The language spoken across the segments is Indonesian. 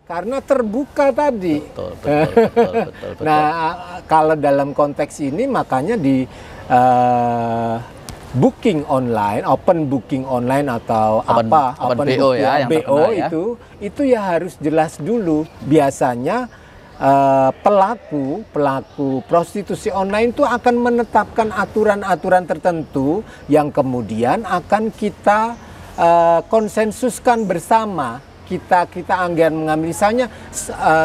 karena terbuka tadi. Betul. Nah, kalau dalam konteks ini makanya di booking online, open booking online atau open BO booking, ya, yang BO terkenal, ya. itu ya harus jelas dulu. Biasanya pelaku prostitusi online itu akan menetapkan aturan-aturan tertentu yang kemudian akan kita konsensuskan bersama. Kita anggaran mengambil misalnya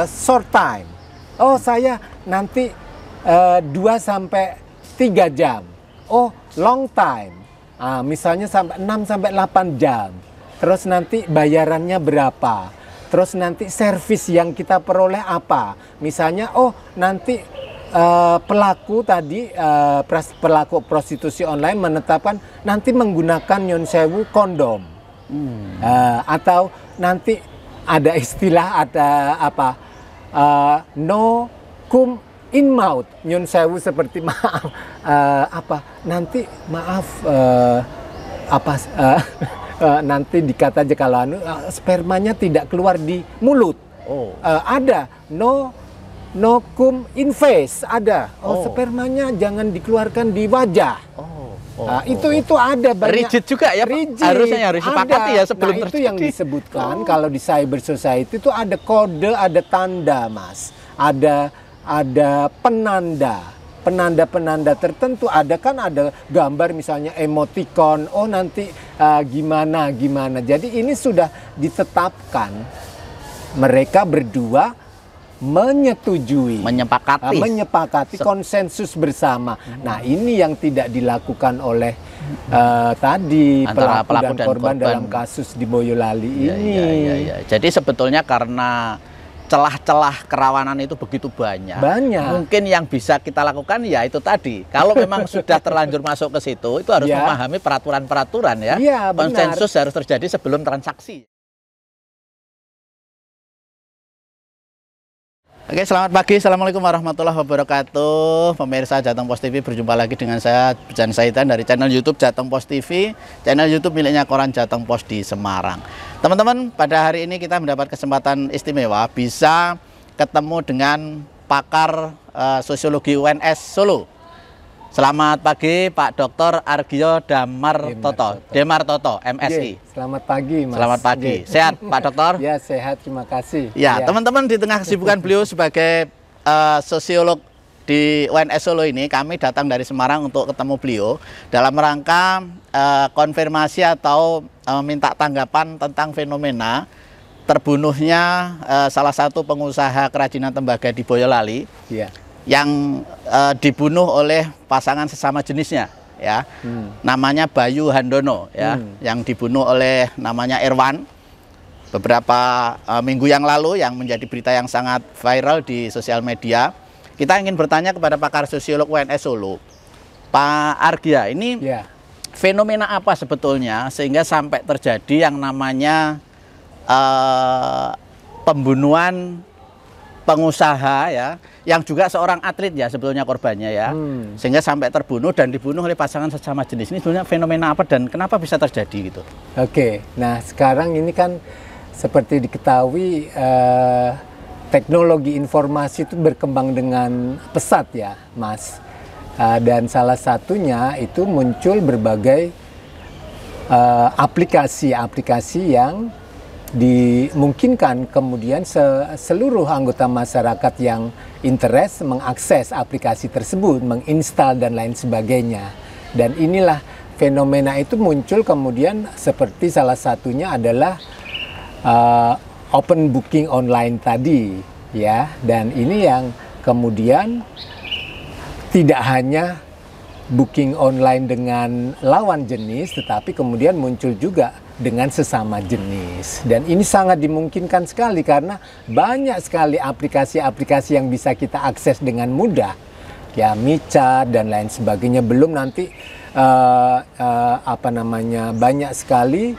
short time. Oh, saya nanti 2 sampai 3 jam. Oh, long time. Misalnya 6 sampai 8 jam. Terus nanti bayarannya berapa? Terus nanti servis yang kita peroleh apa? Misalnya, oh nanti pelaku tadi, pelaku prostitusi online menetapkan nanti menggunakan nyon sewu kondom. Atau nanti ada istilah, ada apa, no cum in mouth, nyon sewu seperti maaf, nanti maaf, nanti dikata aja kalau spermanya tidak keluar di mulut. Ada no cum in face, ada. Spermanya jangan dikeluarkan di wajah. Itu ada banyak. Rigid juga ya, rigid. Harus sepakati ya sebelum terjadi. Itu yang disebutkan kalau di cyber society itu ada kode, ada tanda, Mas. Ada penanda tertentu, ada gambar misalnya emoticon, oh nanti gimana. Jadi ini sudah ditetapkan, mereka berdua menyepakati konsensus bersama. Nah, ini yang tidak dilakukan oleh tadi antara pelaku dan korban dalam kasus di Boyolali ini. Iya. Jadi sebetulnya karena celah-celah kerawanan itu begitu banyak. Mungkin yang bisa kita lakukan ya itu tadi. Kalau memang sudah terlanjur masuk ke situ, itu harus memahami peraturan-peraturan ya. Konsensus harus terjadi sebelum transaksi. Oke, selamat pagi. Assalamualaikum warahmatullahi wabarakatuh. Pemirsa Jateng Post TV, berjumpa lagi dengan saya, Bejan Saidan, dari channel YouTube Jateng Post TV, channel YouTube miliknya Koran Jateng Post di Semarang. Teman-teman, pada hari ini kita mendapat kesempatan istimewa bisa ketemu dengan pakar sosiologi UNS Solo. Selamat pagi Pak Dr. Argio Demartoto, MSI. Selamat pagi, Mas. Selamat pagi. Sehat Pak Dokter? Ya, sehat, terima kasih. Ya, teman-teman, di tengah kesibukan beliau sebagai sosiolog di UNS Solo ini, kami datang dari Semarang untuk ketemu beliau dalam rangka konfirmasi atau minta tanggapan tentang fenomena terbunuhnya salah satu pengusaha kerajinan tembaga di Boyolali. Yang dibunuh oleh pasangan sesama jenisnya, ya. Namanya Bayu Handono, ya, yang dibunuh oleh namanya Irwan beberapa minggu yang lalu, yang menjadi berita yang sangat viral di sosial media. Kita ingin bertanya kepada pakar sosiolog UNS Solo, Pak Argia, ini fenomena apa sebetulnya sehingga sampai terjadi yang namanya pembunuhan pengusaha, ya, yang juga seorang atlet ya sebetulnya korbannya, ya, sehingga sampai terbunuh dan dibunuh oleh pasangan sesama jenis. Ini sebenarnya fenomena apa dan kenapa bisa terjadi gitu? Oke, nah sekarang ini kan seperti diketahui teknologi informasi itu berkembang dengan pesat ya, Mas. Dan salah satunya itu muncul berbagai aplikasi-aplikasi yang dimungkinkan kemudian seluruh anggota masyarakat yang interest mengakses aplikasi tersebut, menginstal dan lain sebagainya. Dan inilah fenomena itu muncul kemudian seperti salah satunya adalah open booking online tadi, ya. Dan ini yang kemudian tidak hanya booking online dengan lawan jenis, tetapi kemudian muncul juga dengan sesama jenis. Dan ini sangat dimungkinkan sekali karena banyak sekali aplikasi-aplikasi yang bisa kita akses dengan mudah. Ya, Mica dan lain sebagainya. Belum nanti banyak sekali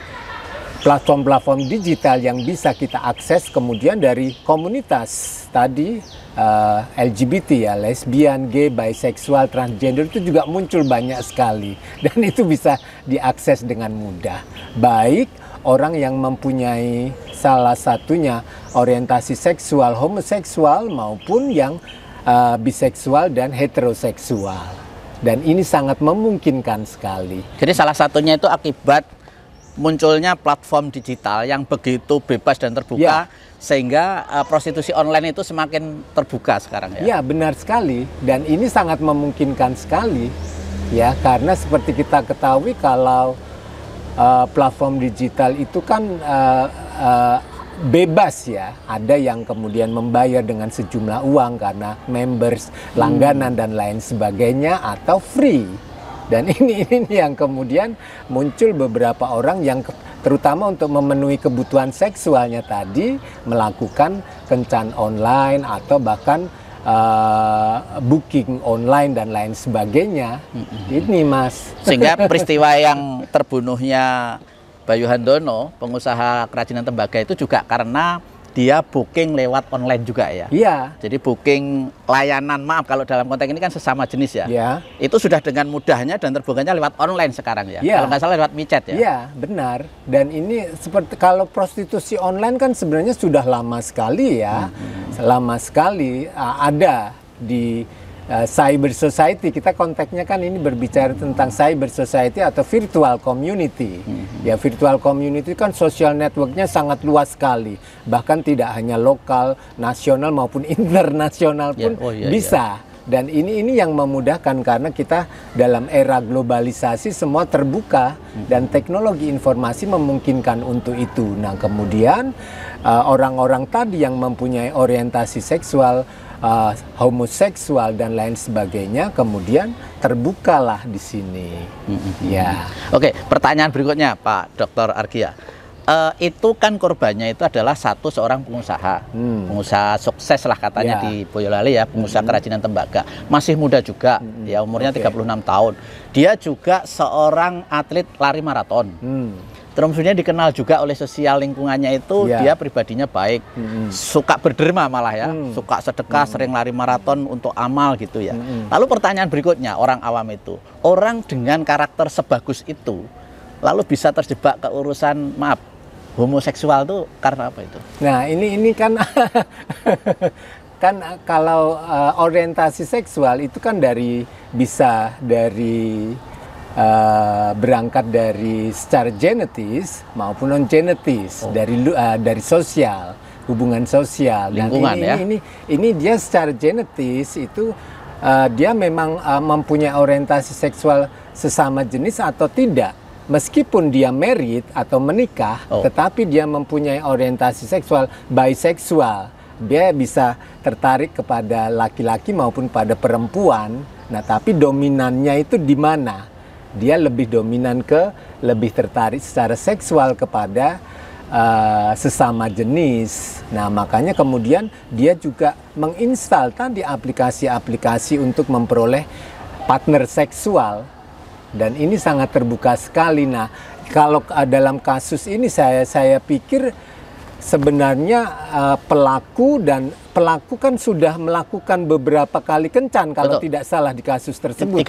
platform-platform digital yang bisa kita akses kemudian dari komunitas tadi LGBT ya, lesbian, gay, bisexual, transgender itu juga muncul banyak sekali dan itu bisa diakses dengan mudah. Baik orang yang mempunyai salah satunya orientasi seksual homoseksual maupun yang biseksual dan heteroseksual. Dan ini sangat memungkinkan sekali. Jadi salah satunya itu akibat munculnya platform digital yang begitu bebas dan terbuka, sehingga prostitusi online itu semakin terbuka sekarang ya. Ya, benar sekali. Dan ini sangat memungkinkan sekali ya, karena seperti kita ketahui kalau platform digital itu kan bebas ya. Ada yang kemudian membayar dengan sejumlah uang karena members, langganan dan lain sebagainya, atau free. Dan ini yang kemudian muncul beberapa orang yang terutama untuk memenuhi kebutuhan seksualnya tadi melakukan kencan online atau bahkan booking online dan lain sebagainya. Ini Mas. Sehingga peristiwa yang terbunuhnya Bayu Handono, pengusaha kerajinan tembaga, itu juga karena dia booking lewat online juga ya. Iya. Jadi booking layanan, maaf kalau dalam konteks ini kan sesama jenis ya. Iya. Itu sudah dengan mudahnya dan terbukanya lewat online sekarang ya. Iya. Kalau nggak salah lewat micet ya. Iya, benar. Dan ini seperti kalau prostitusi online kan sebenarnya sudah lama sekali ya. Lama sekali ada di cyber society. Kita konteksnya kan ini berbicara tentang cyber society atau virtual community. Ya, virtual community kan social networknya sangat luas sekali. Bahkan tidak hanya lokal, nasional maupun internasional pun bisa. Dan ini yang memudahkan karena kita dalam era globalisasi semua terbuka dan teknologi informasi memungkinkan untuk itu. Nah, kemudian orang-orang tadi yang mempunyai orientasi seksual homoseksual dan lain sebagainya kemudian terbukalah di sini. Ya. Oke, pertanyaan berikutnya Pak Dr. Argia. Itu kan korbannya itu adalah seorang pengusaha, pengusaha sukses lah katanya di Boyolali ya, pengusaha kerajinan tembaga, masih muda juga, ya umurnya 36 tahun. Dia juga seorang atlet lari maraton. Kemudian dikenal juga oleh sosial lingkungannya itu dia pribadinya baik, suka berderma malah ya, suka sedekah, sering lari maraton untuk amal gitu ya. Lalu pertanyaan berikutnya, orang awam itu, orang dengan karakter sebagus itu lalu bisa terjebak ke urusan homoseksual tuh karena apa itu? Nah, ini kan kan kalau orientasi seksual itu kan bisa dari berangkat dari secara genetis maupun non genetis, dari sosial, hubungan sosial. Lingkungan. Dan ini dia secara genetis itu dia memang mempunyai orientasi seksual sesama jenis atau tidak. Meskipun dia married atau menikah, tetapi dia mempunyai orientasi seksual biseksual. Dia bisa tertarik kepada laki-laki maupun pada perempuan. Nah, tapi dominannya itu di mana? Dia lebih dominan lebih tertarik secara seksual kepada sesama jenis. Nah, makanya kemudian dia juga menginstal tadi aplikasi-aplikasi untuk memperoleh partner seksual. Dan ini sangat terbuka sekali. Nah, kalau dalam kasus ini saya pikir sebenarnya pelaku kan sudah melakukan beberapa kali kencan kalau tidak salah di kasus tersebut.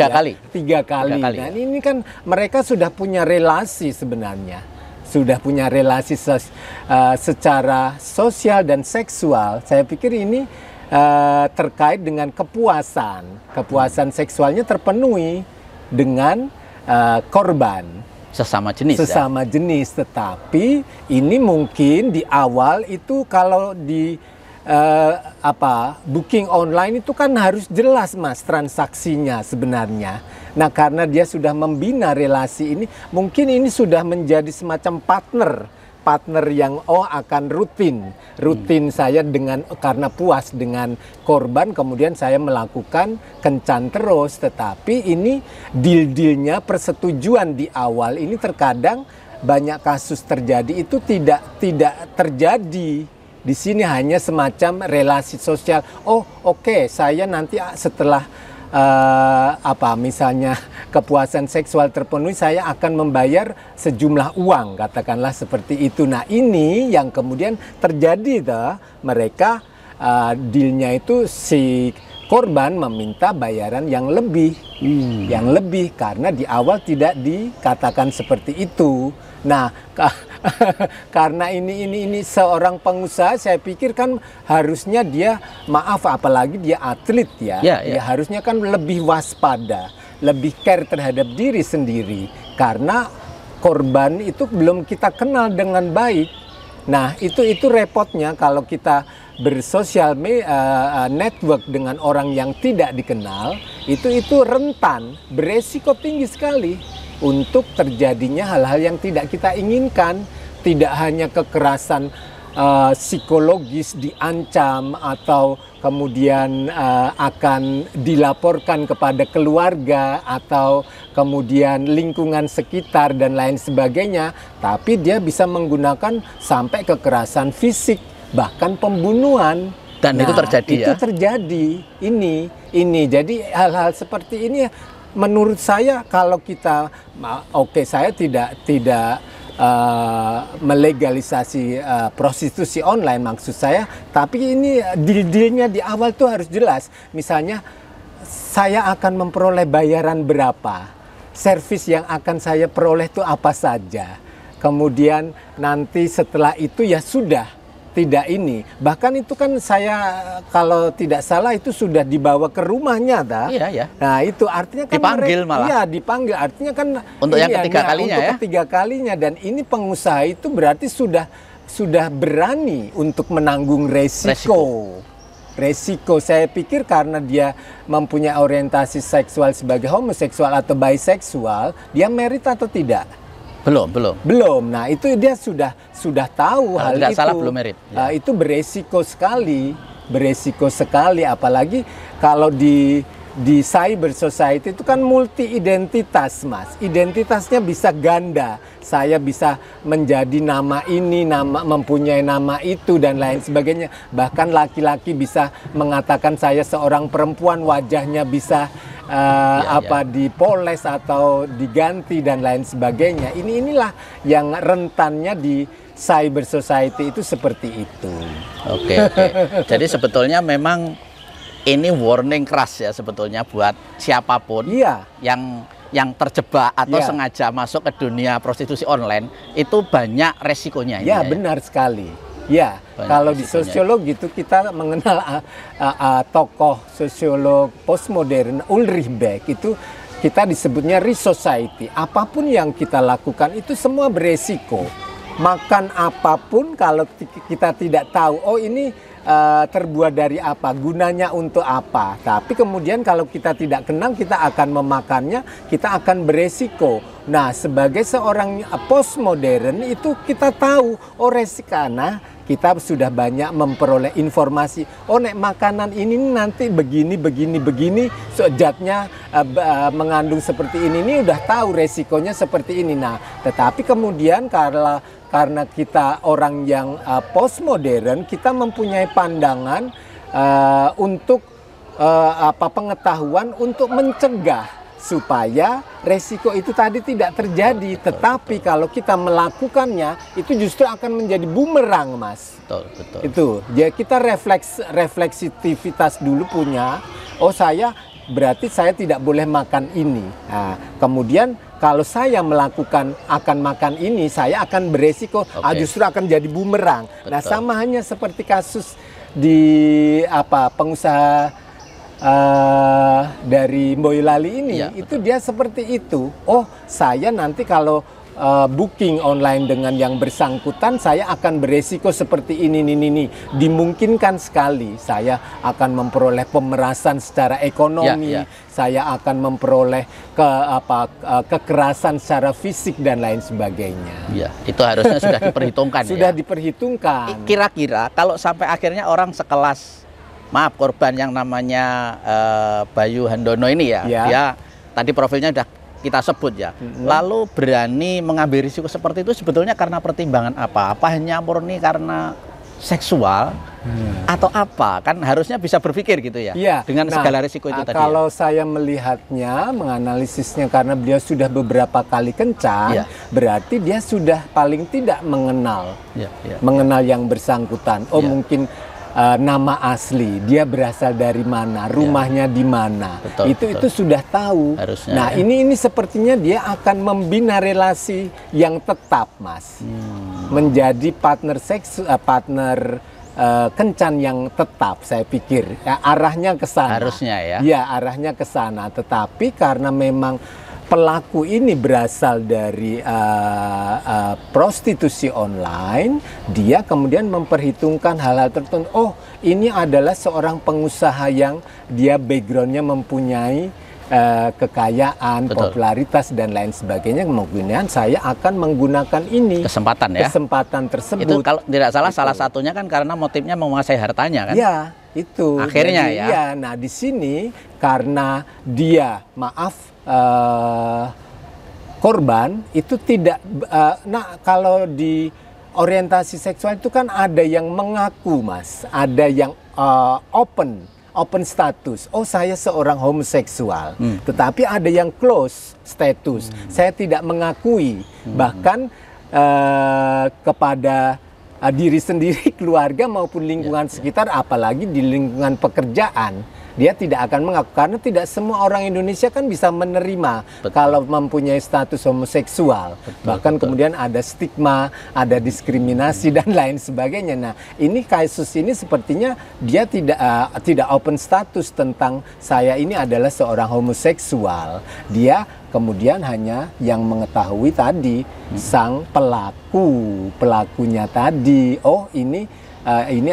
Tiga kali. Dan ini kan mereka sudah punya relasi sebenarnya. Sudah punya relasi secara sosial dan seksual. Saya pikir ini terkait dengan kepuasan. Kepuasan seksualnya terpenuhi dengan korban sesama jenis. Tetapi ini mungkin di awal itu kalau di booking online itu kan harus jelas Mas transaksinya sebenarnya. Nah, karena dia sudah membina relasi ini, mungkin ini sudah menjadi semacam partner yang akan rutin saya karena puas dengan korban, kemudian saya melakukan kencan terus. Tetapi ini deal-dealnya, persetujuan di awal ini terkadang banyak kasus terjadi itu tidak terjadi. Di sini hanya semacam relasi sosial. Oke, saya nanti setelah misalnya kepuasan seksual terpenuhi, saya akan membayar sejumlah uang, katakanlah seperti itu. Nah, ini yang kemudian terjadi mereka dealnya itu si korban meminta bayaran yang lebih, karena di awal tidak dikatakan seperti itu. Nah, Karena ini seorang pengusaha, saya pikir kan harusnya dia, maaf apalagi dia atlet ya, dia harusnya kan lebih waspada, lebih care terhadap diri sendiri, karena korban itu belum kita kenal dengan baik. Nah itu repotnya kalau kita bersosial network dengan orang yang tidak dikenal, itu rentan, beresiko tinggi sekali untuk terjadinya hal-hal yang tidak kita inginkan. Tidak hanya kekerasan psikologis diancam atau kemudian akan dilaporkan kepada keluarga atau kemudian lingkungan sekitar dan lain sebagainya, tapi dia bisa menggunakan sampai kekerasan fisik, bahkan pembunuhan. Dan itu terjadi itu terjadi. Ini jadi hal-hal seperti ini menurut saya kalau kita saya tidak melegalisasi prostitusi online maksud saya, tapi ini deal-dealnya di awal tuh harus jelas. Misalnya saya akan memperoleh bayaran berapa, servis yang akan saya peroleh itu apa saja, kemudian nanti setelah itu ya sudah tidak ini. Bahkan itu kan saya kalau tidak salah itu sudah dibawa ke rumahnya Iya. Nah itu artinya kan dipanggil malah. Iya dipanggil, artinya kan untuk yang ketiga kalinya untuk ketiga kalinya. Dan ini pengusaha itu berarti sudah berani untuk menanggung resiko. Saya pikir karena dia mempunyai orientasi seksual sebagai homoseksual atau biseksual, dia merit atau tidak? Belum. Nah itu dia sudah tahu hal itu. Salah belum merit. Ya. Itu beresiko sekali, apalagi kalau di cyber society itu kan multi identitas, Mas. Identitasnya bisa ganda. Saya bisa menjadi nama ini, mempunyai nama itu dan lain sebagainya. Bahkan laki-laki bisa mengatakan saya seorang perempuan, wajahnya bisa dipoles atau diganti dan lain sebagainya. Inilah yang rentannya di cyber society itu seperti itu. Oke. Jadi sebetulnya memang ini warning keras ya sebetulnya buat siapapun yang terjebak atau sengaja masuk ke dunia prostitusi online, itu banyak resikonya. Ya, benar sekali. Ya, kalau di sosiologi itu kita mengenal tokoh sosiolog postmodern Ulrich Beck, itu kita disebutnya risk society. Apapun yang kita lakukan itu semua beresiko. Makan apapun kalau kita tidak tahu, oh ini terbuat dari apa, gunanya untuk apa. Tapi kemudian kalau kita tidak kenal, kita akan memakannya, kita akan beresiko. Nah, sebagai seorang postmodern itu kita tahu, oh resikana, kita sudah banyak memperoleh informasi. Oh, nek makanan ini nanti begini, zatnya mengandung seperti ini udah tahu resikonya seperti ini. Nah, tetapi kemudian karena kita orang yang postmodern, kita mempunyai pandangan untuk pengetahuan untuk mencegah supaya resiko itu tadi tidak terjadi. Tetapi kalau kita melakukannya, itu justru akan menjadi bumerang, Mas. Betul. Itu. Ya kita refleksivitas dulu punya. Oh berarti saya tidak boleh makan ini. Nah, kemudian kalau saya akan makan ini, saya akan beresiko, justru akan jadi bumerang. Betul. Nah, sama hanya seperti kasus di pengusaha dari Boyolali ini, itu dia seperti itu. Oh, saya nanti kalau booking online dengan yang bersangkutan, saya akan beresiko seperti ini. Dimungkinkan sekali saya akan memperoleh pemerasan secara ekonomi, saya akan memperoleh kekerasan secara fisik dan lain sebagainya. Ya, itu harusnya sudah diperhitungkan. Sudah diperhitungkan. Kira-kira kalau sampai akhirnya orang sekelas, maaf, korban yang namanya Bayu Handono ini dia tadi profilnya sudah kita sebut ya. Lalu berani mengambil risiko seperti itu sebetulnya karena pertimbangan apa? Apa hanya murni karena seksual atau apa? Kan harusnya bisa berpikir gitu ya. Dengan segala risiko itu tadi. Kalau saya melihatnya, menganalisisnya karena beliau sudah beberapa kali kencan, berarti dia sudah paling tidak mengenal yang bersangkutan. Oh, mungkin nama asli, dia berasal dari mana, rumahnya di mana, itu sudah tahu. Harusnya, nah ini sepertinya dia akan membina relasi yang tetap, Mas. menjadi partner kencan yang tetap, saya pikir ya, arahnya ke sana. Harusnya ya. Ya, arahnya ke sana. Tetapi karena memang pelaku ini berasal dari prostitusi online, dia kemudian memperhitungkan hal-hal tertentu. Oh, ini adalah seorang pengusaha yang dia backgroundnya mempunyai kekayaan, Betul. popularitas dan lain sebagainya. Kemudian saya akan menggunakan ini Kesempatan ya. kesempatan tersebut. Itu kalau tidak salah salah satunya kan karena motifnya menguasai hartanya kan. Ya, itu. Akhirnya jadi, ya. Iya, nah di sini karena dia korban itu tidak. Nah kalau di orientasi seksual itu kan ada yang mengaku, Mas, ada yang open status. Oh, saya seorang homoseksual. Tetapi ada yang close status. Saya tidak mengakui. Bahkan kepada diri sendiri, keluarga maupun lingkungan sekitar, apalagi di lingkungan pekerjaan, dia tidak akan mengaku karena tidak semua orang Indonesia kan bisa menerima kalau mempunyai status homoseksual. Bahkan kemudian ada stigma, ada diskriminasi dan lain sebagainya. Nah, ini kasus ini sepertinya dia tidak open status tentang saya ini adalah seorang homoseksual. Dia kemudian hanya yang mengetahui tadi sang pelakunya tadi. Oh, ini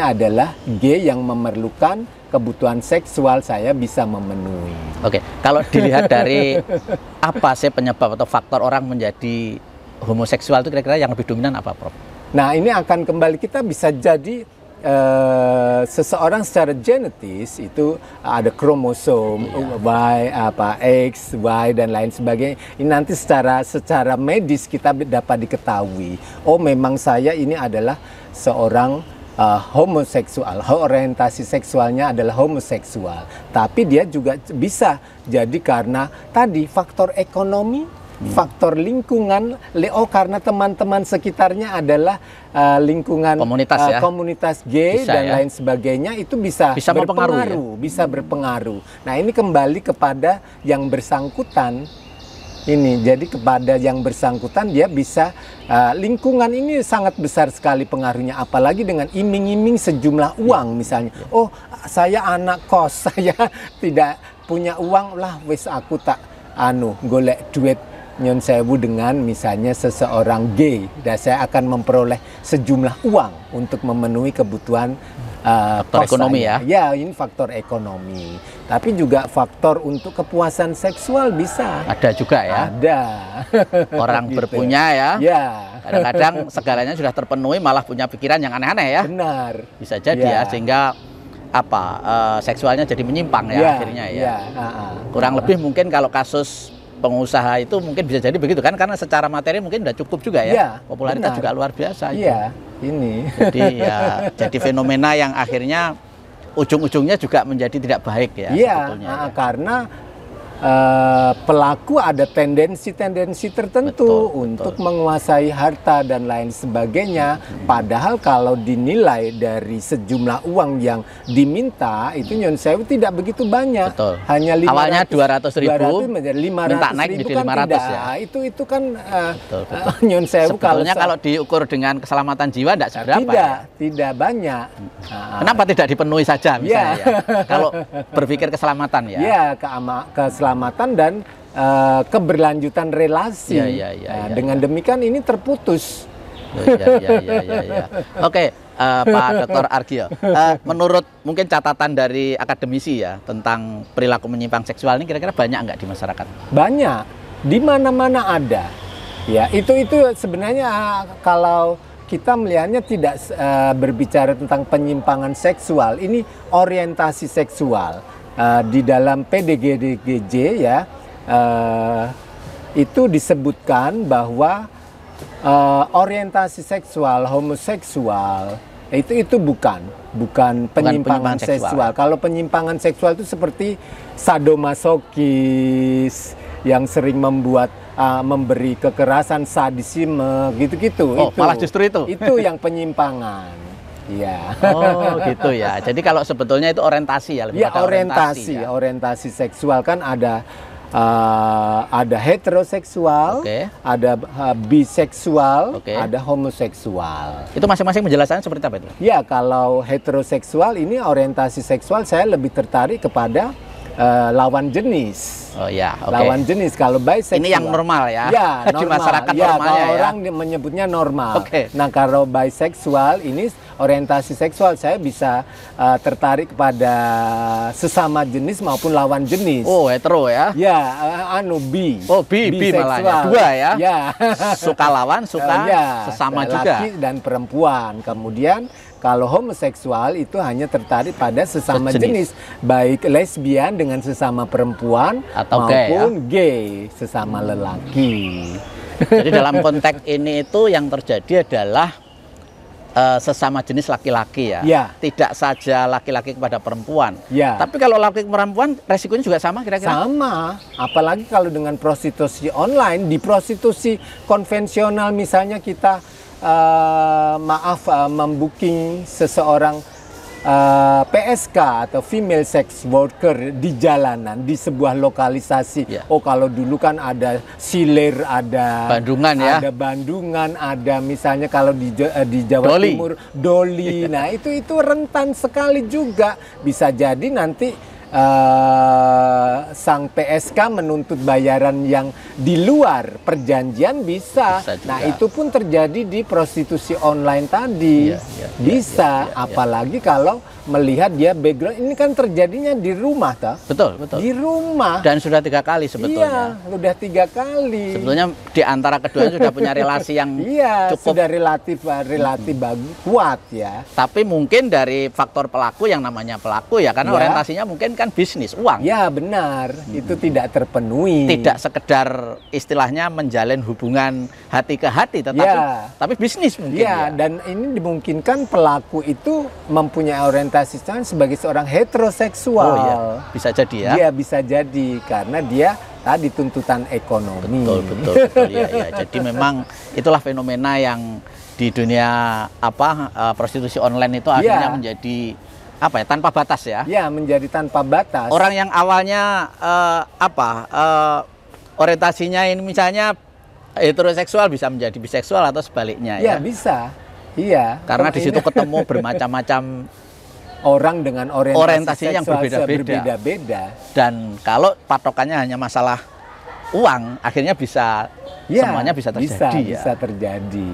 adalah gay yang memerlukan kebutuhan seksual, saya bisa memenuhi. Oke, kalau dilihat dari apa sih penyebab atau faktor orang menjadi homoseksual itu kira-kira yang lebih dominan apa, Prof? Nah, ini akan kembali, kita bisa jadi seseorang secara genetis itu ada kromosom Y, X, Y dan lain sebagainya. Ini nanti secara medis kita dapat diketahui. Oh, memang saya ini adalah seorang homoseksual, orientasi seksualnya adalah homoseksual. Tapi dia juga bisa jadi karena tadi faktor ekonomi, faktor lingkungan, karena teman-teman sekitarnya adalah lingkungan komunitas gay bisa, dan lain sebagainya, itu bisa berpengaruh, bisa berpengaruh. Nah, ini kembali kepada yang bersangkutan. Ini jadi kepada yang bersangkutan, dia bisa lingkungan ini sangat besar sekali pengaruhnya, apalagi dengan iming-iming sejumlah uang misalnya. Oh, saya anak kos, saya tidak punya uang lah, wis aku tak golek duit nyon sewu dengan misalnya seseorang gay, dan saya akan memperoleh sejumlah uang untuk memenuhi kebutuhan faktor ekonomi ya. Ya, ini faktor ekonomi. Tapi juga faktor untuk kepuasan seksual bisa. Ada juga ya. Ada. Orang gitu. Berpunya ya. Ya. Kadang-kadang segalanya sudah terpenuhi, malah punya pikiran yang aneh-aneh ya. Benar. Bisa jadi ya, sehingga seksualnya jadi menyimpang ya akhirnya ya. Kurang lebih mungkin kalau kasus pengusaha itu mungkin bisa jadi begitu kan, karena secara materi mungkin udah cukup juga ya. Popularitas juga luar biasa. Iya, ini. Jadi ya jadi fenomena yang akhirnya ujung-ujungnya juga menjadi tidak baik ya. Iya, karena pelaku ada tendensi tertentu untuk menguasai harta dan lain sebagainya. Padahal kalau dinilai dari sejumlah uang yang diminta, itu nyon sewu tidak begitu banyak. Hanya 500, awalnya 200.000 menjadi 500.000 minta naik jadi 500 kan ya. Itu kan nyon sewu kalau diukur dengan keselamatan jiwa tidak seberapa. Tidak banyak. Kenapa tidak dipenuhi saja misalnya ya? Kalau berpikir keselamatan ya. Iya, keselamatan dan keberlanjutan relasi. Dengan demikian ini terputus. Oke, Pak Dr. Argio, menurut mungkin catatan dari akademisi ya tentang perilaku menyimpang seksual ini kira-kira banyak nggak di masyarakat? Banyak, di mana-mana ada. Ya, itu sebenarnya kalau kita melihatnya tidak berbicara tentang penyimpangan seksual, ini orientasi seksual. Di dalam PDGDGJ ya, itu disebutkan bahwa orientasi seksual homoseksual itu bukan penyimpangan seksual. Kalau penyimpangan seksual itu seperti sadomasokis yang sering memberi kekerasan, sadisme gitu-gitu. Oh, malah justru itu. Itu yang penyimpangan. Iya. Oh, gitu ya. Jadi kalau sebetulnya itu orientasi ya, lebih orientasi seksual kan ada ada heteroseksual, ada biseksual, ada homoseksual. Itu masing-masing penjelasannya seperti apa itu? Ya, kalau heteroseksual ini orientasi seksual saya lebih tertarik kepada lawan jenis. Oh ya, lawan jenis. Kalau biseksual ini yang normal ya? Ya, normal. Di masyarakat ya, normalnya kalau ya. orang menyebutnya normal. Nah, kalau biseksual ini orientasi seksual saya bisa tertarik kepada sesama jenis maupun lawan jenis. Oh, hetero ya? Ya, bi. Oh, bi malah ya. Dua ya? Ya. Suka lawan, suka sesama juga. Laki dan perempuan. Kemudian kalau homoseksual itu hanya tertarik pada sesama jenis, baik lesbian dengan sesama perempuan atau maupun gay sesama lelaki. Jadi dalam konteks ini itu yang terjadi adalah sesama jenis laki-laki ya. Tidak saja laki-laki kepada perempuan. Tapi kalau laki perempuan resikonya juga sama kira-kira? Sama. Apalagi kalau dengan prostitusi online, di prostitusi konvensional misalnya kita membooking seseorang PSK atau female sex worker di jalanan di sebuah lokalisasi. Oh, kalau dulu kan ada Silir, ada Bandungan ya. Ada Bandungan, ada misalnya kalau di Jawa Timur Doli. Nah, itu rentan sekali juga. Bisa jadi nanti sang PSK menuntut bayaran yang di luar perjanjian bisa. Nah, itu pun terjadi di prostitusi online tadi. Bisa, apalagi kalau melihat dia background ini kan terjadinya di rumah, toh? Betul. Di rumah. Dan sudah 3 kali sebetulnya. Iya, sudah 3 kali. Sebetulnya di antara keduanya sudah punya relasi yang cukup sudah relatif kuat ya. Tapi mungkin dari faktor pelaku yang namanya pelaku ya, karena orientasinya mungkin kan bisnis, uang. Ya, benar. Itu tidak terpenuhi. Tidak sekedar istilahnya menjalin hubungan hati ke hati, tapi bisnis mungkin. Dan ini dimungkinkan pelaku itu mempunyai orientasi sebagai seorang heteroseksual. Oh iya, bisa jadi ya. Dia bisa jadi karena dia tadi tuntutan ekonomi. Betul ya. Jadi memang itulah fenomena yang di dunia prostitusi online itu akhirnya menjadi tanpa batas ya. Ya, menjadi tanpa batas. Orang yang awalnya orientasinya ini misalnya heteroseksual bisa menjadi biseksual atau sebaliknya ya. Ya, bisa. Iya. Karena di situ ketemu bermacam-macam orang dengan orientasinya yang berbeda-beda. Dan kalau patokannya hanya masalah uang, akhirnya bisa semuanya bisa terjadi. Bisa terjadi.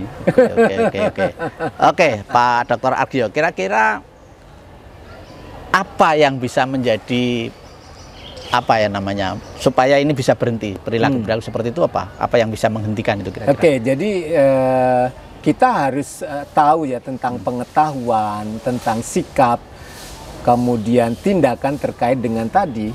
Oke, Pak Dr. Argio, kira-kira apa yang bisa menjadi supaya ini bisa berhenti perilaku seperti itu apa yang bisa menghentikan itu kira-kira? Jadi kita harus tahu ya tentang pengetahuan, tentang sikap, kemudian tindakan terkait dengan tadi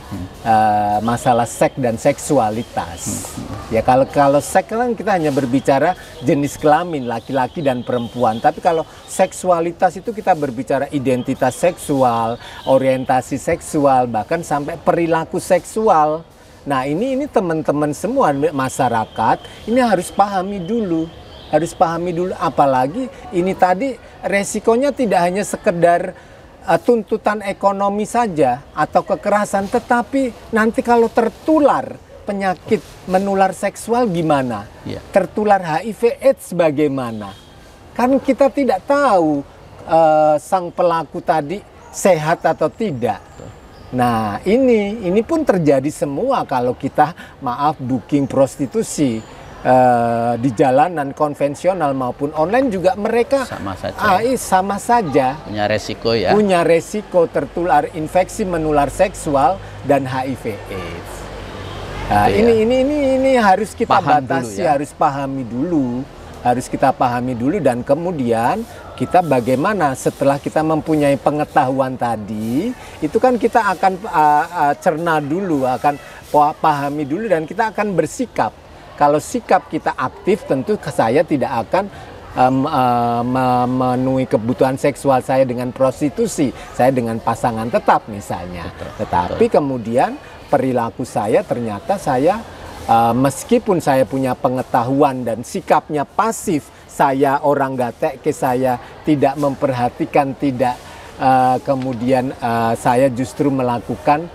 masalah seks dan seksualitas. Ya, kalau seks kan kita hanya berbicara jenis kelamin laki-laki dan perempuan, tapi kalau seksualitas itu kita berbicara identitas seksual, orientasi seksual, bahkan sampai perilaku seksual. Nah, ini teman-teman semua masyarakat ini harus pahami dulu. Apalagi ini tadi resikonya tidak hanya sekedar tuntutan ekonomi saja atau kekerasan, tetapi nanti kalau tertular penyakit menular seksual gimana? Tertular HIV/AIDS bagaimana? Kan kita tidak tahu sang pelaku tadi sehat atau tidak. Nah, ini pun terjadi semua kalau kita booking prostitusi. Di jalanan konvensional maupun online juga mereka sama saja punya resiko tertular infeksi menular seksual dan HIV/AIDS. Nah, ini harus kita batasi, harus kita pahami dulu dan kemudian kita bagaimana setelah kita mempunyai pengetahuan tadi itu kan kita akan cerna dulu, akan pahami dulu dan kita akan bersikap. Kalau sikap kita aktif, tentu saya tidak akan memenuhi kebutuhan seksual saya dengan prostitusi, saya dengan pasangan tetap misalnya. Tetapi kemudian perilaku saya ternyata saya meskipun saya punya pengetahuan dan sikapnya pasif, saya orang gatek, saya tidak memperhatikan, tidak kemudian saya justru melakukan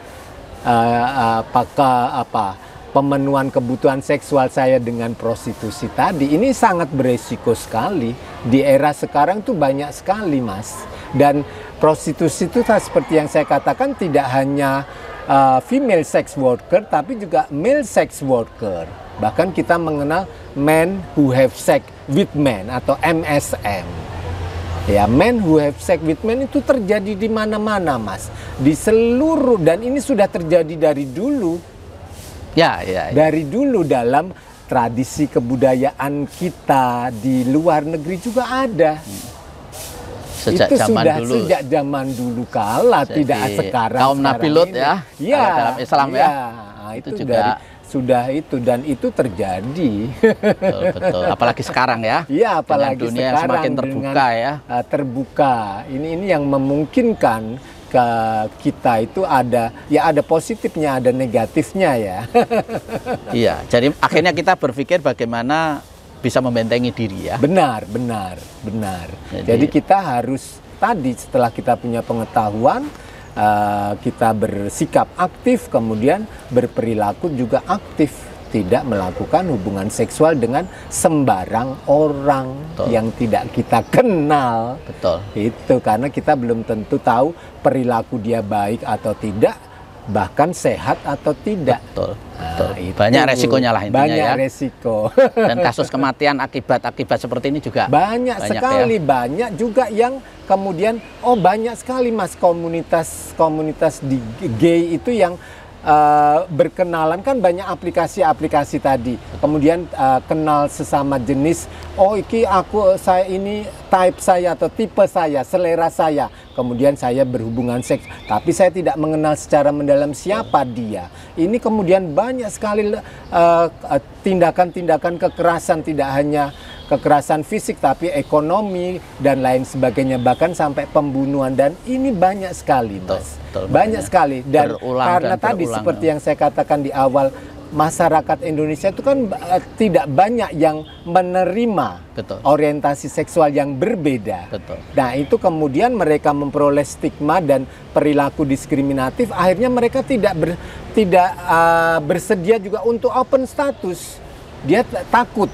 pemenuhan kebutuhan seksual saya dengan prostitusi tadi, ini sangat beresiko sekali. Di era sekarang tuh banyak sekali, Mas. Dan prostitusi itu seperti yang saya katakan tidak hanya female sex worker, tapi juga male sex worker. Bahkan kita mengenal men who have sex with men atau MSM. Ya, men who have sex with men itu terjadi di mana-mana, Mas. Di seluruh, dan ini sudah terjadi dari dulu. Ya. Dari dulu dalam tradisi kebudayaan kita di luar negeri juga ada. Sejak itu zaman sudah dulu. Sejak zaman dulu kala, Jadi, tidak sekarang. kaum Nabi Lut ya, Ya, kalau dalam Islam ya. Itu juga dari sudah itu, dan itu terjadi. Betul. Apalagi sekarang ya. Iya, apalagi dengan dunia yang sekarang semakin terbuka ya. Terbuka. Ini yang memungkinkan ke kita itu ada positifnya, ada negatifnya ya. Iya, jadi akhirnya kita berpikir bagaimana bisa membentengi diri ya. Benar. Jadi kita harus tadi setelah kita punya pengetahuan, kita bersikap aktif, kemudian berperilaku juga aktif, tidak melakukan hubungan seksual dengan sembarang orang. Betul. Yang tidak kita kenal. Betul. Itu karena kita belum tentu tahu perilaku dia baik atau tidak, bahkan sehat atau tidak. Betul. Banyak resikonya lah intinya banyak ya. Resiko. Dan kasus kematian akibat seperti ini juga banyak sekali ya? Banyak juga yang kemudian banyak sekali, Mas, komunitas di gay itu yang berkenalan, kan banyak aplikasi tadi, kemudian kenal sesama jenis, saya ini type saya atau tipe saya, selera saya, kemudian saya berhubungan seks, tapi saya tidak mengenal secara mendalam siapa dia. Ini kemudian banyak sekali tindakan-tindakan kekerasan, tidak hanya kekerasan fisik tapi ekonomi dan lain sebagainya, bahkan sampai pembunuhan, dan ini banyak sekali, Mas. Betul, banyak sekali, dan karena tadi seperti yang saya katakan di awal, masyarakat Indonesia itu kan tidak banyak yang menerima orientasi seksual yang berbeda. Nah, itu kemudian mereka memperoleh stigma dan perilaku diskriminatif, akhirnya mereka tidak bersedia juga untuk open status. Dia takut.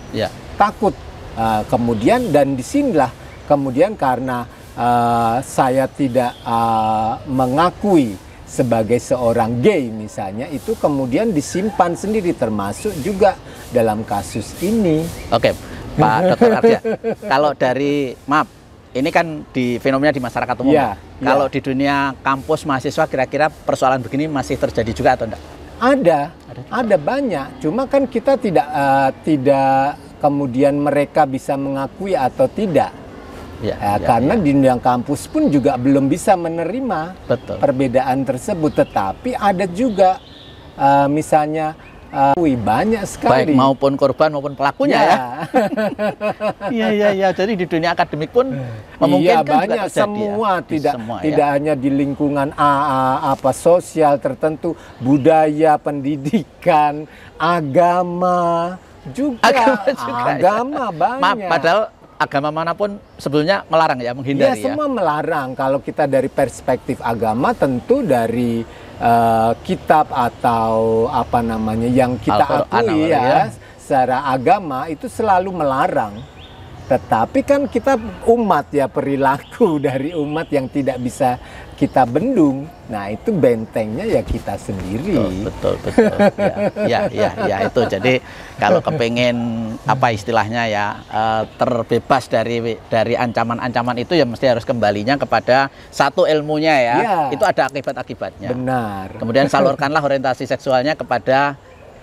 Kemudian, dan disinilah kemudian karena saya tidak mengakui sebagai seorang gay misalnya, itu kemudian disimpan sendiri, termasuk juga dalam kasus ini. Oke, Pak Dr. Ardia, kalau dari ini kan di fenomena di masyarakat umum. Kalau di dunia kampus mahasiswa, kira-kira persoalan begini masih terjadi juga atau enggak? Ada banyak. Cuma kan kita tidak kemudian mereka bisa mengakui atau tidak. Karena di dunia kampus pun juga belum bisa menerima perbedaan tersebut. Tetapi ada juga misalnya banyak sekali. Baik maupun korban maupun pelakunya ya. Iya. Jadi di dunia akademik pun memungkinkan banyak juga terjadi, tidak hanya di lingkungan sosial tertentu, budaya, pendidikan, agama juga banyak. Padahal agama manapun sebetulnya melarang ya, menghindari ya. Semua melarang. Kalau kita dari perspektif agama, tentu dari kitab atau yang kita akui secara agama itu selalu melarang. Tetapi kan kita umat ya, perilaku dari umat yang tidak bisa kita bendung. Nah, itu bentengnya ya kita sendiri. Betul. Ya, itu. Jadi kalau kepengen istilahnya ya terbebas dari ancaman-ancaman itu, ya mesti harus kembalinya kepada satu ilmunya ya. Itu ada akibat-akibatnya. Benar. Kemudian salurkanlah orientasi seksualnya kepada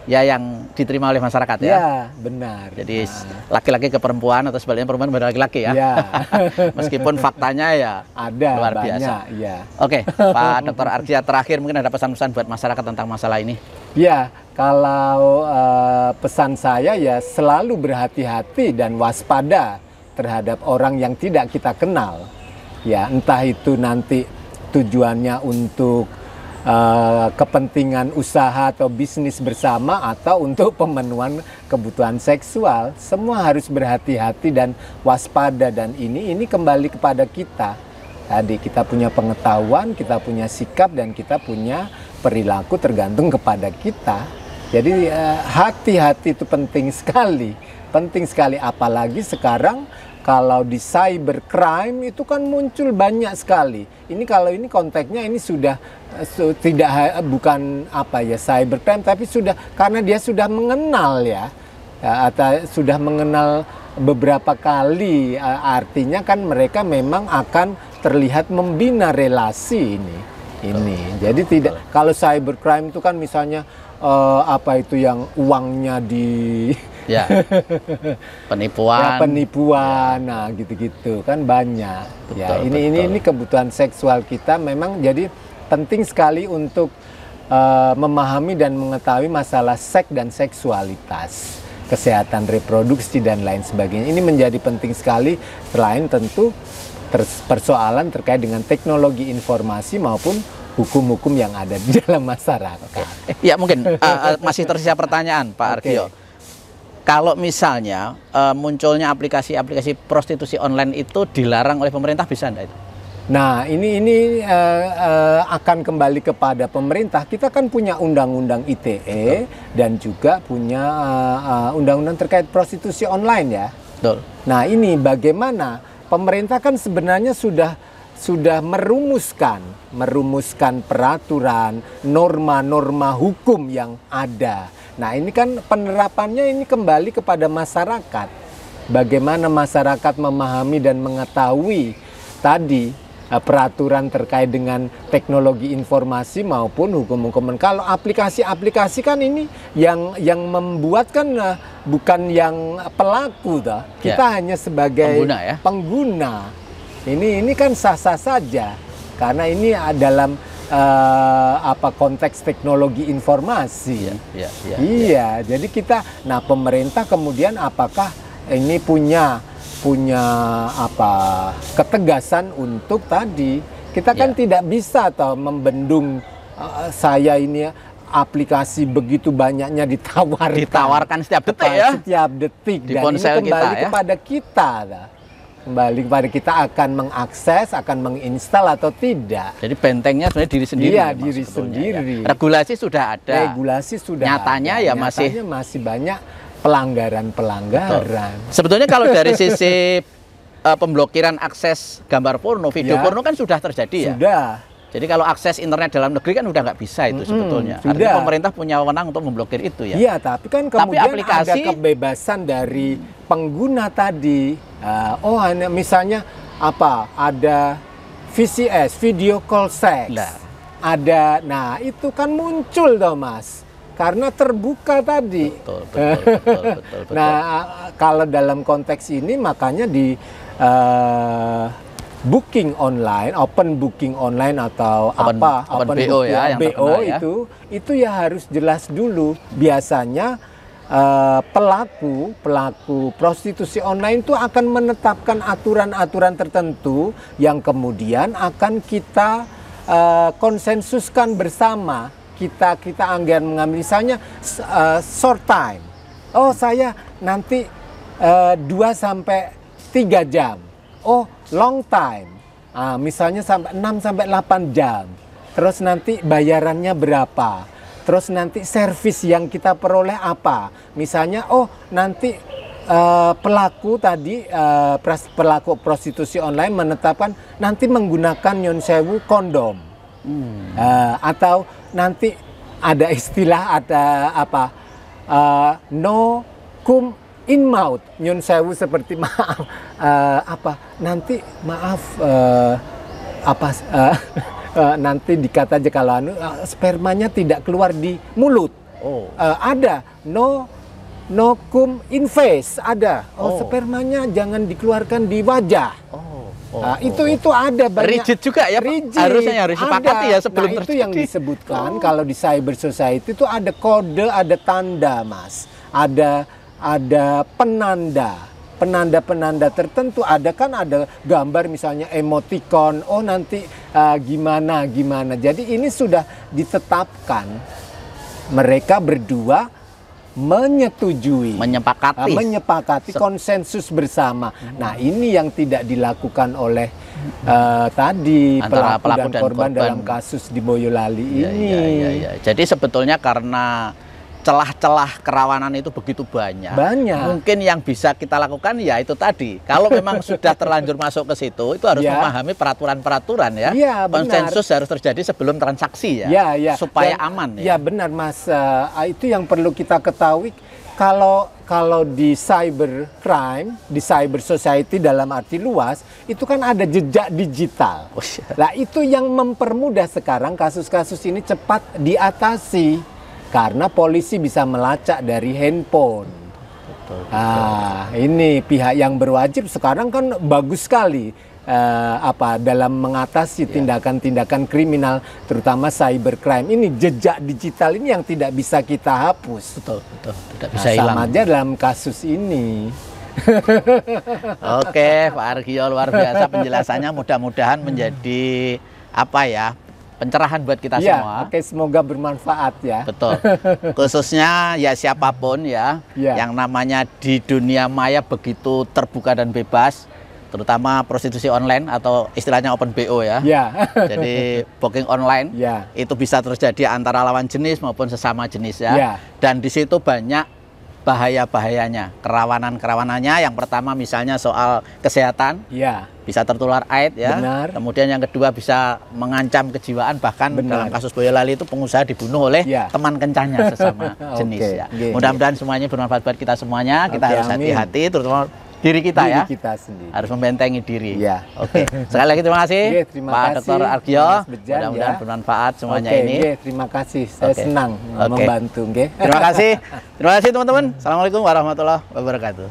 yang diterima oleh masyarakat ya. Ya, benar. Jadi laki-laki ke perempuan atau sebaliknya perempuan pada laki-laki ya. Meskipun faktanya ya ada luar banyak, biasa. Oke, Pak Dr. Ardia, terakhir mungkin ada pesan-pesan buat masyarakat tentang masalah ini. Ya, kalau pesan saya ya selalu berhati-hati dan waspada terhadap orang yang tidak kita kenal. Ya, entah itu nanti tujuannya untuk kepentingan usaha atau bisnis bersama, atau untuk pemenuhan kebutuhan seksual. Semua harus berhati-hati dan waspada, dan ini kembali kepada kita. Tadi kita punya pengetahuan, kita punya sikap, dan kita punya perilaku, tergantung kepada kita. Jadi hati-hati itu penting sekali, apalagi sekarang kalau di cybercrime itu kan muncul banyak sekali. Ini kalau ini konteksnya ini sudah bukan apa ya cybercrime, tapi sudah karena dia sudah mengenal ya, atau sudah mengenal beberapa kali, artinya kan mereka memang akan terlihat membina relasi ini. Jadi tidak, kalau cybercrime itu kan misalnya apa itu yang uangnya di ya penipuan, ya, penipuan, nah gitu-gitu kan banyak. Betul, ya ini kebutuhan seksual kita memang jadi penting sekali untuk memahami dan mengetahui masalah seks dan seksualitas, kesehatan reproduksi dan lain sebagainya. Ini menjadi penting sekali, selain tentu persoalan terkait dengan teknologi informasi maupun hukum-hukum yang ada di dalam masyarakat. Ya mungkin masih tersisa pertanyaan Pak Argio. Kalau misalnya munculnya aplikasi-aplikasi prostitusi online itu dilarang oleh pemerintah, bisa enggak itu? Nah ini akan kembali kepada pemerintah. Kita kan punya undang-undang ITE dan juga punya undang-undang terkait prostitusi online ya. Betul. Nah ini bagaimana pemerintah kan sebenarnya sudah merumuskan peraturan, norma-norma hukum yang ada. Nah ini kan penerapannya ini kembali kepada masyarakat. Bagaimana masyarakat memahami dan mengetahui tadi peraturan terkait dengan teknologi informasi maupun hukum-hukum. Kalau aplikasi-aplikasi kan ini yang membuat kan bukan yang pelaku, kita hanya sebagai pengguna. Ini kan sah-sah saja karena ini dalam konteks teknologi informasi. Iya. Jadi kita, nah pemerintah kemudian apakah ini punya ketegasan untuk tadi kita kan tidak bisa membendung saya ini aplikasi begitu banyaknya ditawarkan setiap detik ya, setiap detik di dan ponsel ini kembali kita, kepada kita. Kembali kepada kita akan mengakses, akan menginstal atau tidak. Jadi bentengnya sebenarnya diri sendiri. Iya, diri sendiri. Ya. Regulasi sudah ada. Nyatanya ada. Ya masih banyak pelanggaran. Sebetulnya kalau dari sisi pemblokiran akses gambar porno, video porno kan sudah terjadi ya. Sudah. Jadi kalau akses internet dalam negeri kan udah nggak bisa itu sebetulnya. Artinya pemerintah punya wewenang untuk memblokir itu ya. Iya, tapi kan kemudian ada kebebasan dari pengguna tadi. Misalnya ada VCS, video call sex. Ada, nah itu kan muncul Mas. Karena terbuka tadi. Betul. Nah, kalau dalam konteks ini makanya di booking online, open booking online atau open BO ya, yang BO itu ya harus jelas dulu. Biasanya pelaku prostitusi online itu akan menetapkan aturan-aturan tertentu yang kemudian akan kita konsensuskan bersama. Kita anggaran mengambil misalnya short time. Oh, saya nanti 2 sampai 3 jam. Oh, long time. Misalnya sampai 6 sampai 8 jam. Terus nanti bayarannya berapa? Terus nanti servis yang kita peroleh apa? Misalnya nanti pelaku prostitusi online menetapkan nanti menggunakan nyon sewu kondom. Atau nanti ada istilah no cum in mouth, nyun sewu seperti nanti dikata aja kalau spermanya tidak keluar di mulut. Ada no cum in face, ada spermanya jangan dikeluarkan di wajah. Itu ada banyak. Rigid juga ya, harusnya harus disepakati ya sebelum itu yang disebutkan kalau di cyber society itu ada kode, ada tanda Mas, ada penanda tertentu, ada gambar misalnya emoticon, nanti gimana. Jadi ini sudah ditetapkan, mereka berdua menyepakati konsensus bersama. Nah ini yang tidak dilakukan oleh tadi pelaku dan korban dalam kasus di Boyolali ini. Jadi sebetulnya karena celah-celah kerawanan itu begitu banyak. Mungkin yang bisa kita lakukan ya itu tadi. Kalau memang sudah terlanjur masuk ke situ, itu harus memahami peraturan-peraturan ya. Konsensus harus terjadi sebelum transaksi ya. Supaya aman ya. Ya benar Mas. Itu yang perlu kita ketahui. Kalau di cyber crime, di cyber society dalam arti luas, itu kan ada jejak digital. Nah itu yang mempermudah sekarang kasus-kasus ini cepat diatasi. Karena polisi bisa melacak dari handphone. Ini pihak yang berwajib sekarang kan bagus sekali dalam mengatasi tindakan-tindakan kriminal, terutama cybercrime. Ini jejak digital ini yang tidak bisa kita hapus. Betul. Tidak bisa hilang. Sama aja dalam kasus ini. Oke, Pak Argio, luar biasa penjelasannya. Mudah-mudahan menjadi pencerahan buat kita semua. Oke, semoga bermanfaat ya. Betul. Khususnya ya siapapun ya, yang namanya di dunia maya begitu terbuka dan bebas, terutama prostitusi online atau istilahnya open BO ya. Jadi booking online itu bisa terjadi antara lawan jenis maupun sesama jenis ya. Dan di situ banyak bahaya-bahayanya, kerawanan-kerawanannya. Yang pertama misalnya soal kesehatan, bisa tertular AIDS ya. Kemudian yang kedua bisa mengancam kejiwaan, bahkan dalam kasus Boyolali itu pengusaha dibunuh oleh teman kencannya sesama jenis ya. Mudah-mudahan semuanya bermanfaat buat kita semuanya. Kita harus hati-hati, terutama diri kita kita sendiri. Harus membentengi diri. Sekali lagi terima kasih Pak Dr. Argio. Mudah-mudahan bermanfaat semuanya ini. Terima kasih. Saya senang membantu. Terima kasih. Terima kasih teman-teman. Assalamualaikum warahmatullahi wabarakatuh.